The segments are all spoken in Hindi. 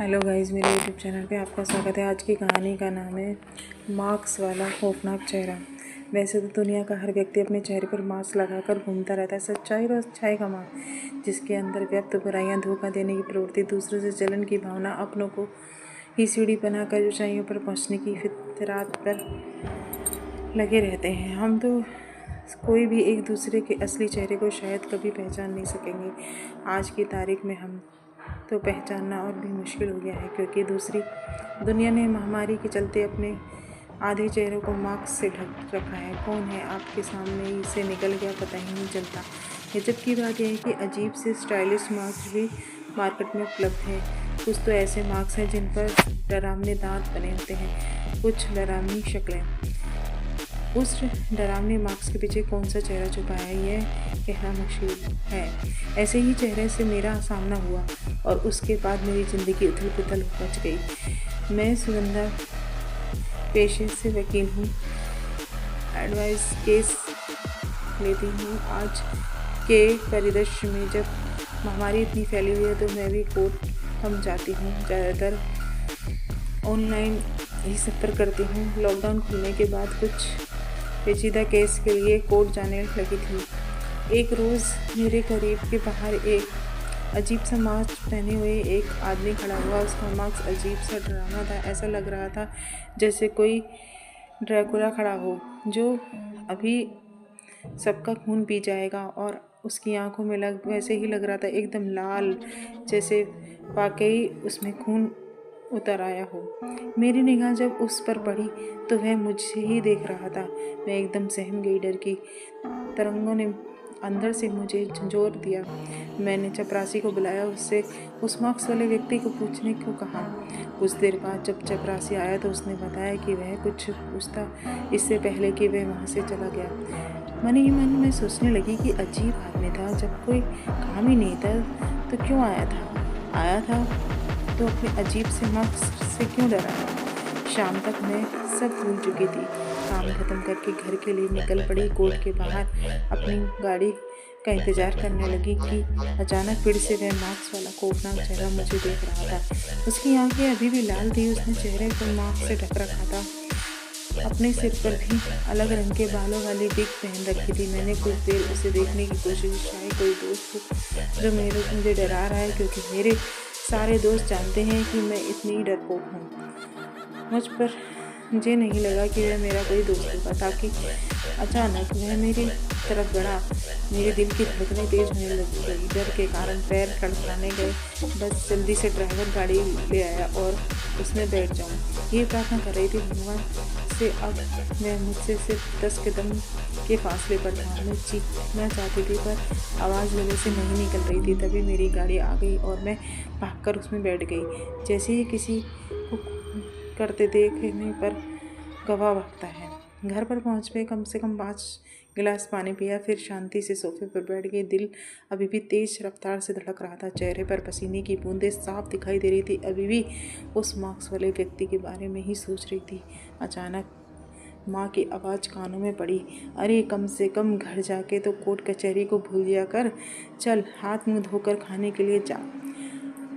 हेलो गाइस, मेरे यूट्यूब चैनल पे आपका स्वागत है। आज की कहानी का नाम है मास्क वाला खौफनाक चेहरा। वैसे तो दुनिया का हर व्यक्ति अपने चेहरे पर मास्क लगाकर घूमता रहता है। सच्चाई और अच्छाई का मास्क, जिसके अंदर व्यक्त बुराइयां, धोखा देने की प्रवृत्ति, दूसरों से जलन की भावना, अपनों को ही सीढ़ी बनाकर ऊंचाइयों पर पहुंचने की फितरत पर लगे रहते हैं। हम तो कोई भी एक दूसरे के असली चेहरे को शायद कभी पहचान नहीं सकेंगे। आज की तारीख में हम तो पहचानना और भी मुश्किल हो गया है, क्योंकि दूसरी दुनिया ने महामारी के चलते अपने आधे चेहरों को मास्क से ढक रखा है। कौन है आपके सामने इसे निकल गया पता ही नहीं चलता। गजब की बात यह है कि अजीब से स्टाइलिश मास्क भी मार्केट में उपलब्ध है। कुछ तो ऐसे मास्क हैं जिन पर डरावने दांत बने होते हैं, कुछ डरावनी शक्लें। उस डरावने मास्क के पीछे कौन सा चेहरा छुपा है, यह कहना मुश्किल है। ऐसे ही चेहरे से मेरा सामना हुआ और उसके बाद मेरी ज़िंदगी उथल पुथल मच गई। मैं सुगंधा पेशे से वकील हूँ, एडवाइस केस लेती हूँ। आज के परिदृश्य में जब महामारी इतनी फैली हुई है तो मैं भी कोर्ट हम जाती हूँ। ज़्यादातर ऑनलाइन ही सफ़र करती हूँ। लॉकडाउन खुलने के बाद कुछ पेचीदा केस के लिए कोर्ट जाने लगी थी। एक रोज़ मेरे करीब के बाहर एक अजीब सा मास्क पहने हुए एक आदमी खड़ा हुआ। उसका मास्क अजीब सा डरावना था। ऐसा लग रहा था जैसे कोई ड्रैकुला खड़ा हो जो अभी सबका खून पी जाएगा। और उसकी आंखों में वैसे ही लग रहा था, एकदम लाल, जैसे वाकई उसमें खून उतर आया हो। मेरी निगाह जब उस पर पड़ी तो वह मुझे ही देख रहा था। मैं एकदम सहम गई। डर की तरंगों ने अंदर से मुझे झंझोर दिया। मैंने चपरासी को बुलाया, उससे उस मास्क वाले व्यक्ति को पूछने को कहा। कुछ देर बाद जब चपरासी आया तो उसने बताया कि वह कुछ पूछता इससे पहले कि वह वहाँ से चला गया। मन ही मन में सोचने लगी कि अजीब आदमी था। जब कोई काम ही नहीं था तो क्यों आया था तो अपने अजीब से मास्क से क्यों डराया। शाम तक मैं सब भूल चुकी थी। काम खत्म करके घर के लिए निकल पड़ी। कोर्ट के बाहर अपनी गाड़ी का इंतज़ार करने लगी कि अचानक फिर से वह मास्क वाला खौफनाक चेहरा मुझे देख रहा था। उसकी आंखें अभी भी लाल थी। उसने चेहरे को मास्क से ढक रखा था। अपने सिर पर भी अलग रंग के बालों वाली विग पहन रखी थी। मैंने कुछ देर उसे देखने की कोशिश की। शायद कोई दोस्त हो जो मुझे डरा रहा है, क्योंकि मेरे सारे दोस्त जानते हैं कि मैं इतनी डरपोक हूँ। मुझे नहीं लगा कि वह मेरा कोई दोस्त होगा। ताकि अचानक वह मेरी तरफ बढ़ा। मेरे दिल की धड़कनें तेज होने लगी। डर के कारण पैर खड़खड़ाने गए। बस जल्दी से ड्राइवर गाड़ी ले आया और उसमें बैठ जाऊँ, ये प्रार्थना कर रही थी भगवान से। अब मैं मुझसे सिर्फ 10 कदम के फासले पर था। मैं चीखना चाहती थी पर आवाज़ गले से नहीं निकल रही थी। तभी मेरी गाड़ी आ गई और मैं भागकर उसमें बैठ गई। जैसे ही किसी को करते देखने पर गवाह भागता है। घर पर पहुँच पे कम से कम 5 गिलास पानी पिया, फिर शांति से सोफे पर बैठ गई। दिल अभी भी तेज रफ्तार से धड़क रहा था। चेहरे पर पसीने की बूंदें साफ दिखाई दे रही थी। अभी भी उस मास्क वाले व्यक्ति के बारे में ही सोच रही थी। अचानक माँ की आवाज़ कानों में पड़ी, अरे कम से कम घर जाके तो कोर्ट कचहरी को भूल जाया कर। चल हाथ मुँह धोकर खाने के लिए जा।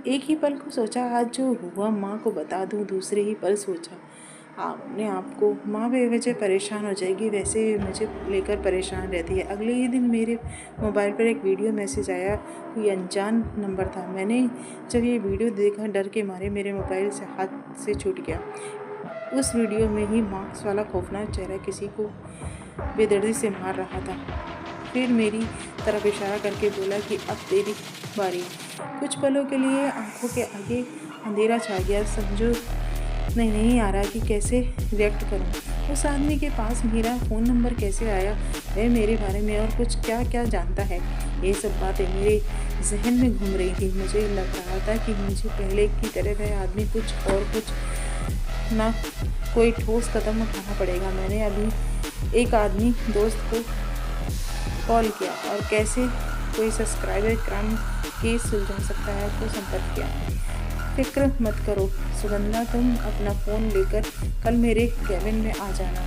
एक ही पल को सोचा आज जो हुआ माँ को बता दूँ। दूसरे ही पल सोचा अपने आप को, माँ बेवजह परेशान हो जाएगी, वैसे भी मुझे लेकर परेशान रहती है। अगले ही दिन मेरे मोबाइल पर एक वीडियो मैसेज आया। कोई अनजान नंबर था। मैंने जब ये वीडियो देखा डर के मारे मेरे मोबाइल से हाथ से छूट गया। उस वीडियो में ही मास्क वाला खौफनाक चेहरा किसी को बेदर्दी से मार रहा था। फिर मेरी तरफ इशारा करके बोला कि अब तेरी बारी। कुछ पलों के लिए आंखों के आगे अंधेरा छा गया। समझो नहीं आ रहा कि कैसे रिएक्ट करूं। उस आदमी के पास मेरा फ़ोन नंबर कैसे आया, वह मेरे बारे में और कुछ क्या जानता है। ये सब बातें मेरे जहन में घूम रही थी। मुझे लग रहा था कि मुझे पहले की तरह वह आदमी कुछ ना कोई ठोस कदम उठाना पड़ेगा। मैंने अभी एक आदमी दोस्त को कॉल किया और कैसे कोई सब्सक्राइबर क्राइम केस सुलझा सकता है तो संपर्क किया। फिक्र मत करो सुगंधा, तुम अपना फ़ोन लेकर कल मेरे कैबिन में आ जाना,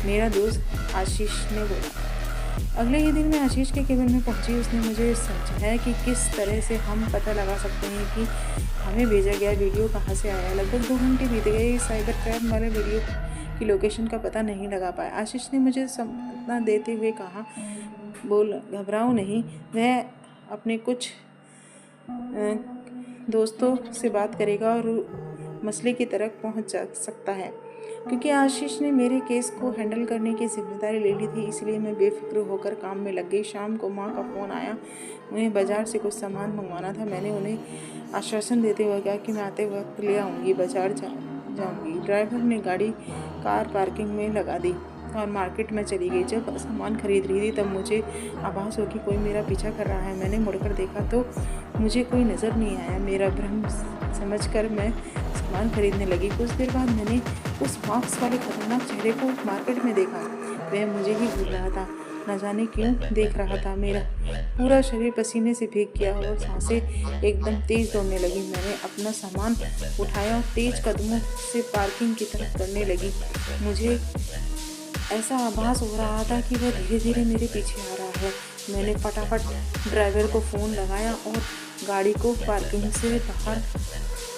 मेरा दोस्त आशीष ने बोला। अगले ही दिन मैं आशीष के केबिन में पहुंची। उसने मुझे समझाया कि किस तरह से हम पता लगा सकते हैं कि हमें भेजा गया वीडियो कहां से आया। लगभग 2 घंटे बीत गए, साइबर क्राइम वाले वीडियो की लोकेशन का पता नहीं लगा पाया। आशीष ने मुझे सांत्वना देते हुए कहा, बोल घबराओ नहीं, वह अपने कुछ दोस्तों से बात करेगा और मसले की तरफ पहुंच जा सकता है। क्योंकि आशीष ने मेरे केस को हैंडल करने की जिम्मेदारी ले ली थी, इसलिए मैं बेफिक्र होकर काम में लग गई। शाम को माँ का फ़ोन आया, उन्हें बाज़ार से कुछ सामान मंगवाना था। मैंने उन्हें आश्वासन देते हुए कहा कि मैं आते वक्त ले आऊँगी, बाज़ार जाऊँगी। ड्राइवर ने कार पार्किंग में लगा दी और मार्केट में चली गई। जब सामान खरीद रही थी तब मुझे आभास हो कि कोई मेरा पीछा कर रहा है। मैंने मुड़कर देखा तो मुझे कोई नज़र नहीं आया। मेरा भ्रम समझकर मैं सामान खरीदने लगी। कुछ देर बाद मैंने उस मास्क वाले खतरनाक चेहरे को मार्केट में देखा। वह मुझे ही घूर रहा था, न जाने क्यों देख रहा था। मेरा पूरा शरीर पसीने से भीग गया और सांसें एकदम तेज दौड़ने लगी। मैंने अपना सामान उठाया और तेज कदमों से पार्किंग की तरफ बढ़ने लगी। मुझे ऐसा आभास हो रहा था कि वह धीरे धीरे मेरे पीछे आ रहा है। मैंने फटाफट ड्राइवर को फ़ोन लगाया और गाड़ी को पार्किंग से बाहर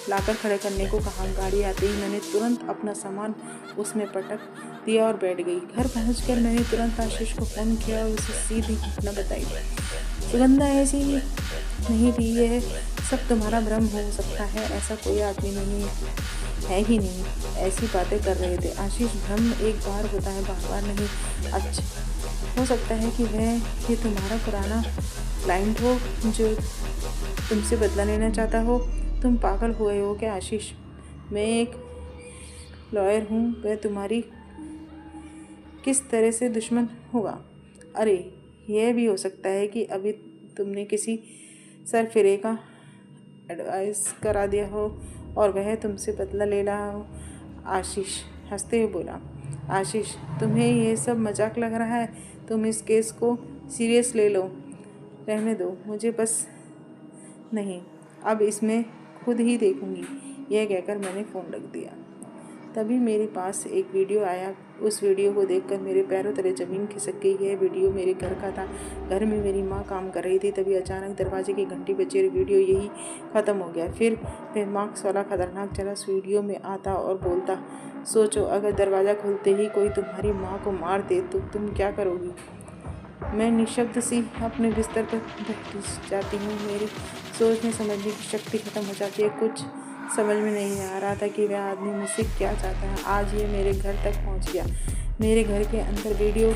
लाकर खड़े करने को कहा। गाड़ी आते ही मैंने तुरंत अपना सामान उसमें पटक दिया और बैठ गई। घर पहुंचकर मैंने तुरंत आशीष को फ़ोन किया और उसे सीधी घटना बताई। सुगंधा ऐसी नहीं थी, यह सब तुम्हारा भ्रम हो सकता है, ऐसा कोई आदमी नहीं है ही नहीं, ऐसी बातें कर रहे थे। आशीष, भ्रम एक बार होता है, बार बार नहीं। अच्छा, हो सकता है कि ये तुम्हारा पुराना क्लाइंट हो जो तुमसे बदला लेना चाहता हो। तुम पागल हुए हो क्या आशीष? मैं एक लॉयर हूँ, वह तुम्हारी किस तरह से दुश्मन होगा? अरे, यह भी हो सकता है कि अभी तुमने किसी सरफिरे का एडवाइस करा दिया हो और वह तुमसे बदला ले रहा हो। आशीष हंसते हुए बोला, आशीष, तुम्हें यह सब मजाक लग रहा है? तुम इस केस को सीरियस ले लो। रहने दो, मुझे बस नहीं, अब इसमें खुद ही देखूंगी। यह कहकर मैंने फ़ोन रख दिया। तभी मेरे पास एक वीडियो आया। उस वीडियो को देखकर मेरे पैरों तले ज़मीन खिसक गई। यह वीडियो मेरे घर का था। घर में मेरी माँ काम कर रही थी। तभी अचानक दरवाजे की घंटी बजी और वीडियो यही ख़त्म हो गया। फिर वह मार्क्स वाला खतरनाक चेहरा वीडियो में आता और बोलता, सोचो अगर दरवाज़ा खुलते ही कोई तुम्हारी माँ को मार दे तो तुम क्या करोगी? मैं निशब्द सी अपने बिस्तर पर बैठ जाती हूँ। मेरी सोचने समझने की शक्ति खत्म हो जाती है। कुछ समझ में नहीं आ रहा था कि वह आदमी मुझसे क्या चाहता है। आज ये मेरे घर तक पहुँच गया, मेरे घर के अंदर वीडियो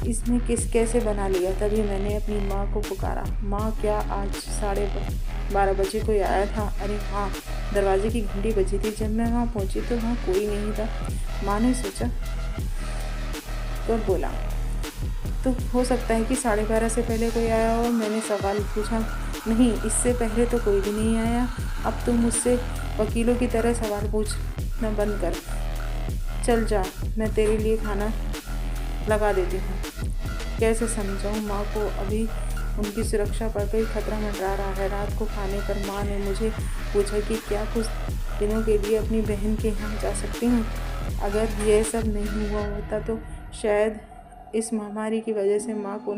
इसने कैसे बना लिया। तभी मैंने अपनी माँ को पुकारा, माँ, क्या आज 12:30 बजे कोई आया था? अरे हाँ, दरवाजे की घंटी बजी थी। जब मैं वहाँ पहुँची तो वहाँ कोई नहीं था। माँ ने सोचा तो बोला, तो हो सकता है कि 12:30 से पहले कोई आया हो। मैंने सवाल पूछा, नहीं, इससे पहले तो कोई भी नहीं आया। अब तुम मुझसे वकीलों की तरह सवाल पूछना बंद कर। चल जा, मैं तेरे लिए खाना लगा देती हूँ। कैसे समझाऊँ माँ को? अभी उनकी सुरक्षा पर कोई खतरा मंडरा रहा है। रात को खाने पर माँ ने मुझे पूछा कि क्या कुछ दिनों के लिए अपनी बहन के यहाँ जा सकती हूँ। अगर यह सब नहीं हुआ होता तो शायद इस महामारी की वजह से माँ को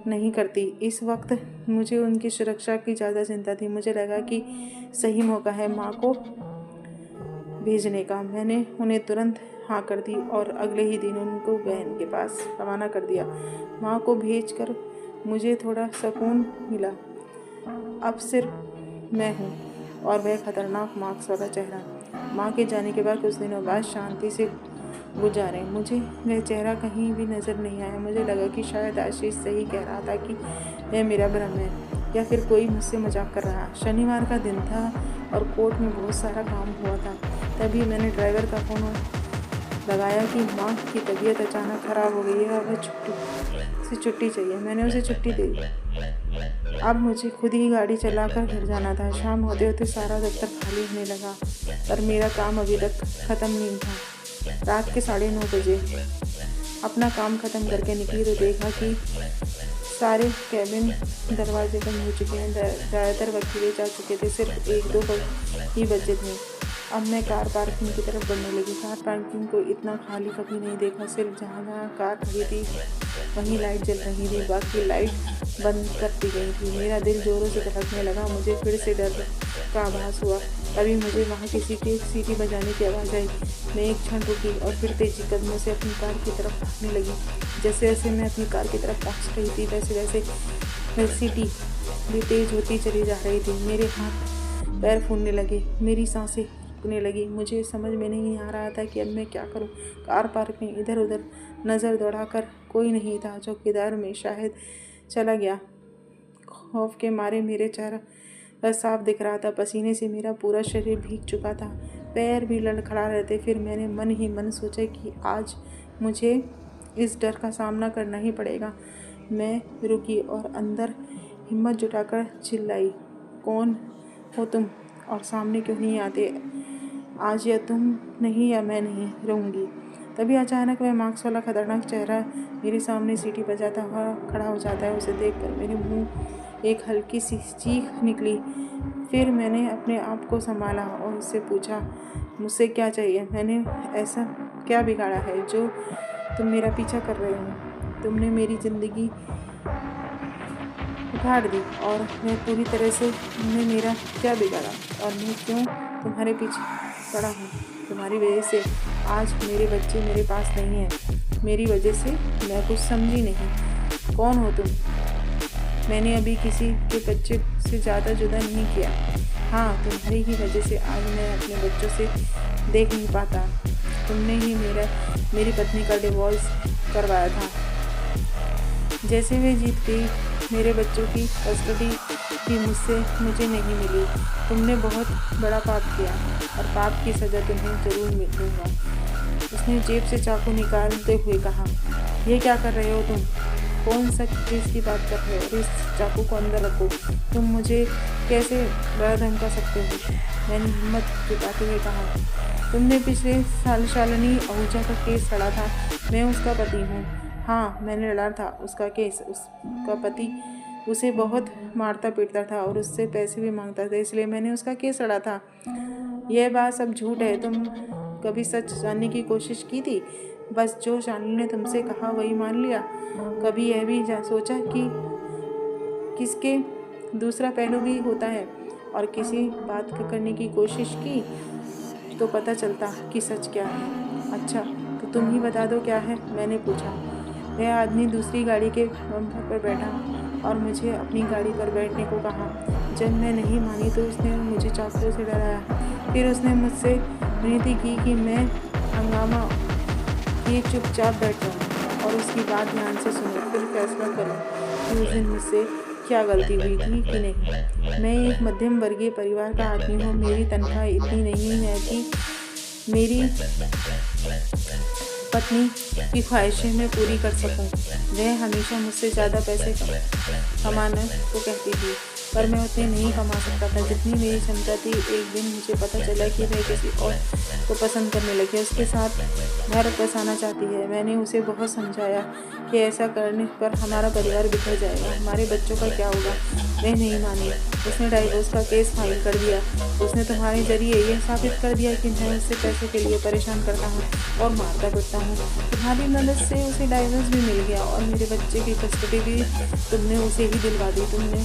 नहीं करती। इस वक्त मुझे उनकी सुरक्षा की ज़्यादा चिंता थी। मुझे लगा कि सही मौका है माँ को भेजने का। मैंने उन्हें तुरंत हाँ कर दी और अगले ही दिन उनको बहन के पास रवाना कर दिया। माँ को भेजकर मुझे थोड़ा सुकून मिला। अब सिर्फ मैं हूँ और वह खतरनाक मार्क्स वाला चेहरा। माँ के जाने के बाद कुछ दिनों बाद शांति से गुजारे। मुझे वह चेहरा कहीं भी नज़र नहीं आया। मुझे लगा कि शायद आशीष सही कह रहा था कि यह मेरा भ्रम है या फिर कोई मुझसे मजाक कर रहा। शनिवार का दिन था और कोर्ट में बहुत सारा काम हुआ था। तभी मैंने ड्राइवर का फ़ोन लगाया कि माँ की तबीयत अचानक ख़राब हो गई है और वह छुट्टी चाहिए। मैंने उसे छुट्टी दे दी। अब मुझे खुद ही गाड़ी चलाकर घर जाना था। शाम होते होते सारा दफ्तर खाली होने लगा, पर मेरा काम अभी तक ख़त्म नहीं था। रात के 9:30 बजे अपना काम ख़त्म करके निकली तो देखा कि सारे कैबिन दरवाजे बंद हो चुके हैं। ज़्यादातर वकील जा चुके थे, सिर्फ 1-2 ही बचे थे। अब मैं कार पार्किंग की तरफ बढ़ने लगी। कार पार्किंग को इतना खाली कभी नहीं देखा। सिर्फ जहाँ कार खड़ी थी वहीं लाइट जल रही थी, बाकी लाइट बंद कर दी गई थी। मेरा दिल जोरों से धड़कने लगा। मुझे फिर से डर का आभास हुआ। तभी मुझे वहाँ किसी की सीटी बजाने की आवाज़ आई। मैं एक क्षण रुकी और फिर तेजी कदमों से अपनी कार की तरफ भागने लगी। जैसे जैसे मैं अपनी कार की तरफ पहुँच रही थी वैसे वैसे मेरी सीटी भी तेज होती चली जा रही थी। मेरे हाथ पैर फूलने लगे, मेरी सांसें रुकने लगी। मुझे समझ में नहीं आ रहा था कि अब मैं क्या करूं। कार पार्क में इधर उधर नज़र दौड़ाकर कोई नहीं था। चौकीदार में शायद चला गया। खौफ के मारे मेरे चेहरा बस साफ दिख रहा था। पसीने से मेरा पूरा शरीर भीग चुका था, पैर भी लड़खड़ा रहे थे। फिर मैंने मन ही मन सोचा कि आज मुझे इस डर का सामना करना ही पड़ेगा। मैं रुकी और अंदर हिम्मत जुटाकर चिल्लाई, कौन हो तुम और सामने क्यों नहीं आते? आज या तुम नहीं या मैं नहीं रहूँगी। तभी अचानक वह मार्क्स वाला खतरनाक चेहरा मेरे सामने सीटी बजाता हुआ खड़ा हो जाता है। उसे देखकर मेरे मुंह एक हल्की सी चीख निकली। फिर मैंने अपने आप को संभाला और उससे पूछा, मुझसे क्या चाहिए? मैंने ऐसा क्या बिगाड़ा है जो तुम मेरा पीछा कर रहे हो? तुमने मेरी ज़िंदगी उखाड़ दी और मैं पूरी तरह से, तुमने मेरा क्या बिगाड़ा और मैं क्यों तुम्हारे पीछे पड़ा हूँ? तुम्हारी वजह से आज मेरे बच्चे मेरे पास नहीं हैं। मेरी वजह से मैं कुछ समझी नहीं। कौन हो तुम? मैंने अभी किसी के बच्चे से ज़्यादा जुदा नहीं किया। हाँ, तुम्हारी ही वजह से आज मैं अपने बच्चों से देख नहीं पाता। तुमने ही मेरी पत्नी का डिवोर्स करवाया था। जैसे वे जीत गई, मेरे बच्चों की कस्टडी भी मुझे नहीं मिली। तुमने बहुत बड़ा पाप किया और पाप की सज़ा तुम्हें ज़रूर दूंगा। उसने जेब से चाकू निकालते हुए कहा, ये क्या कर रहे हो तुम? कौन सा केस की बात कर रहे हो? इस चाकू को अंदर रखो। तुम मुझे कैसे डरा धमका सकते हो? मैंने हिम्मत जुटाते हुए कहा, तुमने पिछले साल शालिनी आहूजा का केस लड़ा था। मैं उसका पति हूँ। हाँ, मैंने लड़ा था उसका केस। उसका पति उसे बहुत मारता पीटता था और उससे पैसे भी मांगता था, इसलिए मैंने उसका केस लड़ा था। यह बात सब झूठ है। तुम कभी सच जानने की कोशिश की थी? बस जो शालिनी ने तुमसे कहा वही मान लिया? कभी यह भी सोचा कि किसके दूसरा पहलू भी होता है? और किसी बात करने की कोशिश की तो पता चलता कि सच क्या है। अच्छा, तो तुम ही बता दो क्या है? मैंने पूछा। वह आदमी दूसरी गाड़ी के बम्पर पर बैठा और मुझे अपनी गाड़ी पर बैठने को कहा। जब मैं नहीं मानी तो उसने मुझे चाकू से डराया। फिर उसने मुझसे विनती की कि मैं हंगामा किए चुपचाप बैठ जाऊँ और उसकी बात ध्यान से सुनो, फिर फैसला करूँ कि उस दिन मुझसे क्या गलती हुई थी कि नहीं। मैं एक मध्यम वर्गीय परिवार का आदमी हूँ। मेरी तनख्वाह इतनी नहीं है कि मेरी पत्नी की ख्वाहिशें मैं पूरी कर सकूं। वह हमेशा मुझसे ज़्यादा पैसे कमाने को कहती थी, पर मैं उतने नहीं कमा सकता था जितनी मेरी क्षमता थी। एक दिन मुझे पता चला कि वह किसी और को पसंद करने लगी, उसके साथ घर बसाना चाहती है। मैंने उसे बहुत समझाया कि ऐसा करने पर हमारा परिवार बिखर जाएगा, हमारे बच्चों का क्या होगा। वह नहीं मानी। उसने डाइवोर्स का केस फाइल कर दिया। उसने तुम्हारे जरिए यह साबित कर दिया कि मैं उससे पैसे के लिए परेशान करता हूँ और मारता पीटता हूँ। तुम्हारी मदद से उसे डाइवोर्स भी मिल गया और मेरे बच्चे की कस्टडी भी तुमने उसे ही दिलवा दी। तुमने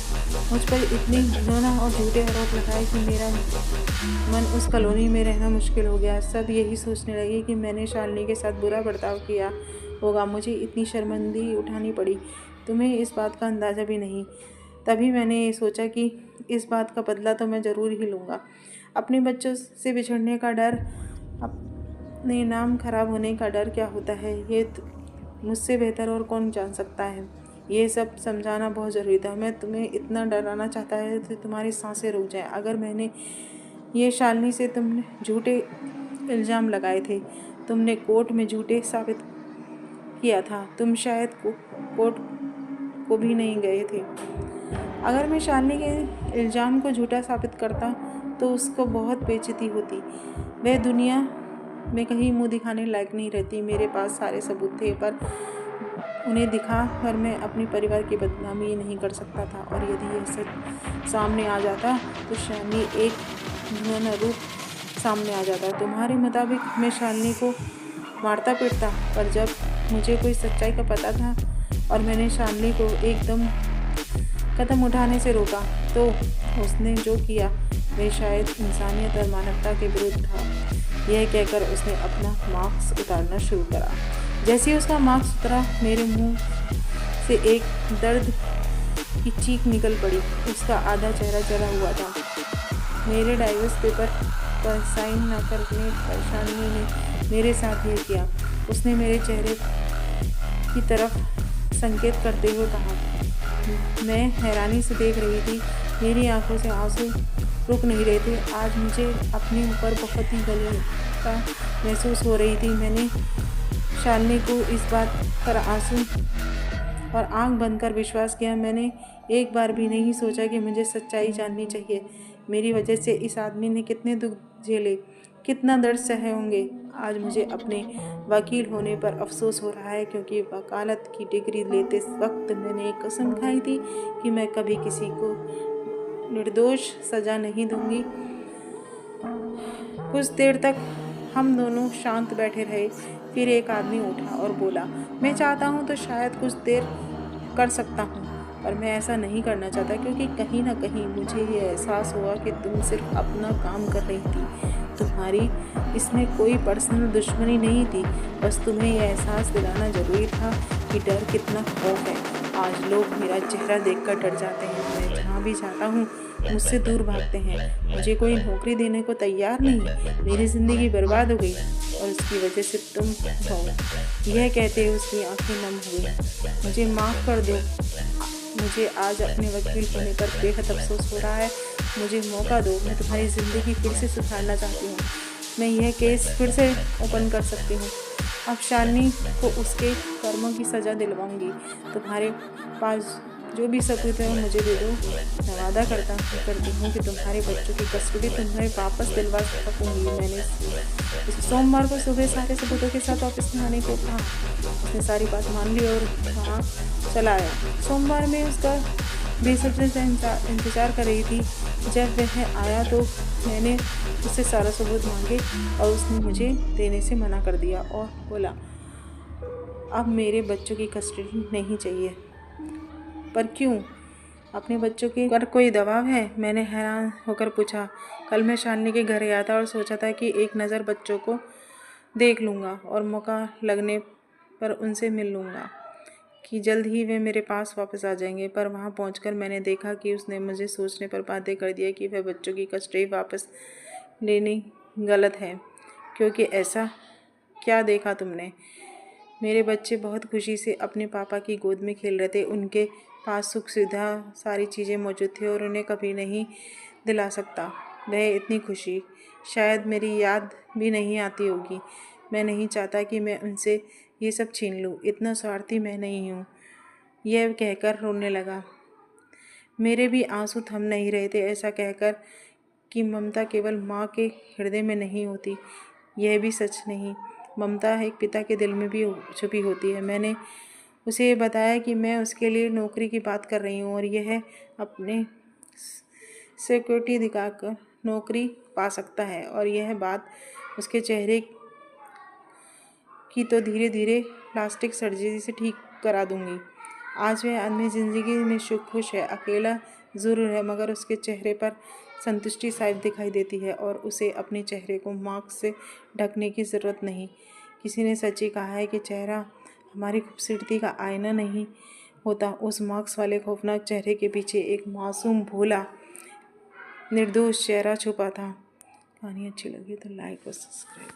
मुझ पर इतने घिनौना और झूठे आरोप लगाए कि मेरा मन उस कॉलोनी में रहना मुश्किल हो गया। सब यही सोचने लगे कि मैंने शालिनी के साथ बुरा बर्ताव किया होगा। मुझे इतनी शर्मिंदगी उठानी पड़ी, तुम्हें इस बात का अंदाज़ा भी नहीं। तभी मैंने ये सोचा कि इस बात का बदला तो मैं ज़रूर ही लूँगा। अपने बच्चों से बिछड़ने का डर, अपने नाम खराब होने का डर क्या होता है, ये मुझसे बेहतर और कौन जान सकता है। ये सब समझाना बहुत ज़रूरी था। मैं तुम्हें इतना डराना चाहता है कि तुम्हारी सांसें रुक जाएं। अगर मैंने ये शालिनी से तुमने झूठे इल्ज़ाम लगाए थे, तुमने कोर्ट में झूठे साबित किया था, तुम शायद कोर्ट को भी नहीं गए थे। अगर मैं शालिनी के इल्ज़ाम को झूठा साबित करता तो उसको बहुत बेइज्जती होती। वह दुनिया में कहीं मुंह दिखाने लायक नहीं रहती। मेरे पास सारे सबूत थे, पर उन्हें दिखा कर मैं अपने परिवार की बदनामी नहीं कर सकता था। और यदि यह सच सामने आ जाता तो शालिनी एक घिनौना रूप सामने आ जाता। तुम्हारे मुताबिक मैं शालिनी को मारता पीटता, पर जब मुझे कोई सच्चाई का पता था और मैंने शालिनी को एकदम कदम उठाने से रोका तो उसने जो किया वह शायद इंसानियत और मानवता के विरुद्ध था। यह कहकर उसने अपना मास्क उतारना शुरू करा। जैसे ही उसका मास्क उतरा मेरे मुंह से एक दर्द की चीख निकल पड़ी। उसका आधा चेहरा जला हुआ था। मेरे डाइवोर्स पेपर पर साइन न करने पर शालिनी ने मेरे साथ यह किया। उसने मेरे चेहरे की तरफ संकेत करते हुए कहा। मैं हैरानी से देख रही थी। मेरी आंखों से आंसू रुक नहीं रहे थे। आज मुझे अपने ऊपर बहुत ही गलत महसूस हो रही थी। मैंने शालिनी को इस बात पर आंसू और आंख बंद कर विश्वास किया। मैंने एक बार भी नहीं सोचा कि मुझे सच्चाई जाननी चाहिए। मेरी वजह से इस आदमी ने कितने दुख झेले, कितना दर्द सहे होंगे। आज मुझे अपने वकील होने पर अफसोस हो रहा है, क्योंकि वकालत की डिग्री लेते वक्त मैंने एक कसम खाई थी कि मैं कभी किसी को निर्दोष सज़ा नहीं दूंगी। कुछ देर तक हम दोनों शांत बैठे रहे। फिर एक आदमी उठा और बोला, मैं चाहता हूँ तो शायद कुछ देर कर सकता हूँ, पर मैं ऐसा नहीं करना चाहता, क्योंकि कहीं ना कहीं मुझे ये एहसास हुआ कि तुम सिर्फ अपना काम कर रही थी। तुम्हारी इसमें कोई पर्सनल दुश्मनी नहीं थी। बस तुम्हें यह एहसास दिलाना ज़रूरी था कि डर कितना खौफ है। आज लोग मेरा चेहरा देखकर डर जाते हैं। मैं जहाँ भी जाता हूँ मुझसे दूर भागते हैं। मुझे कोई नौकरी देने को तैयार नहीं। मेरी ज़िंदगी बर्बाद हो गई और उसकी वजह से तुम हो। यह कहते हुए उसकी आंखें नम हो गई। मुझे माफ़ कर दो। मुझे आज अपने वकील होने पर बेहद अफसोस हो रहा है। मुझे मौका दो। मैं तुम्हारी ज़िंदगी फिर से सुधारना चाहती हूँ। मैं यह केस फिर से ओपन कर सकती हूँ। अब शालिनी को उसके कर्मों की सज़ा दिलवाऊंगी। तुम्हारे पास जो भी सबूत है वो मुझे दे दो। मैं वादा करती हूँ कि तुम्हारे बच्चों की कस्टडी तुम्हें वापस दिलवा सकूँगी। मैंने सोमवार को सुबह सारे सबूतों के साथ ऑफिस में आने को कहा। उसने सारी बात मान ली और वहाँ चला आया। सोमवार में उसका बेसब्री से इंतज़ार कर रही थी। जब वह आया तो मैंने उससे सारा सबूत मांगे और उसने मुझे देने से मना कर दिया और बोला, अब मेरे बच्चों की कस्टडी नहीं चाहिए। पर क्यों? अपने बच्चों के पर कोई दबाव है? मैंने हैरान होकर पूछा। कल मैं शालिनी के घर गया था और सोचा था कि एक नज़र बच्चों को देख लूँगा और मौका लगने पर उनसे मिल लूँगा, कि जल्द ही वे मेरे पास वापस आ जाएंगे। पर वहाँ पहुंचकर मैंने देखा कि उसने मुझे सोचने पर बाध्य कर दिया कि वह बच्चों की कस्टडी वापस लेनी गलत है। क्योंकि ऐसा क्या देखा तुमने? मेरे बच्चे बहुत खुशी से अपने पापा की गोद में खेल रहे थे। उनके पास सुख सुविधा सारी चीज़ें मौजूद थी और उन्हें कभी नहीं दिला सकता वह इतनी खुशी शायद मेरी याद भी नहीं आती होगी। मैं नहीं चाहता कि मैं उनसे ये सब छीन लूँ। इतना स्वार्थी मैं नहीं हूँ। यह कहकर रोने लगा। मेरे भी आंसू थम नहीं रहे थे। ऐसा कहकर कि ममता केवल माँ के हृदय में नहीं होती, यह भी सच नहीं। ममता एक पिता के दिल में भी छुपी होती है। मैंने उसे बताया कि मैं उसके लिए नौकरी की बात कर रही हूँ और यह अपने सिक्योरिटी दिखाकर नौकरी पा सकता है, और यह बात उसके चेहरे की तो धीरे धीरे प्लास्टिक सर्जरी से ठीक करा दूंगी। आज वह आदमी ज़िंदगी में खुश है, अकेला ज़रूर है, मगर उसके चेहरे पर संतुष्टि साफ दिखाई देती है और उसे अपने चेहरे को मास्क से ढकने की ज़रूरत नहीं। किसी ने सच ही कहा है कि चेहरा हमारी खूबसूरती का आईना नहीं होता। उस मास्क वाले खौफनाक चेहरे के पीछे एक मासूम भोला निर्दोष चेहरा छुपा था। कहानी अच्छी लगी तो लाइक और सब्सक्राइब।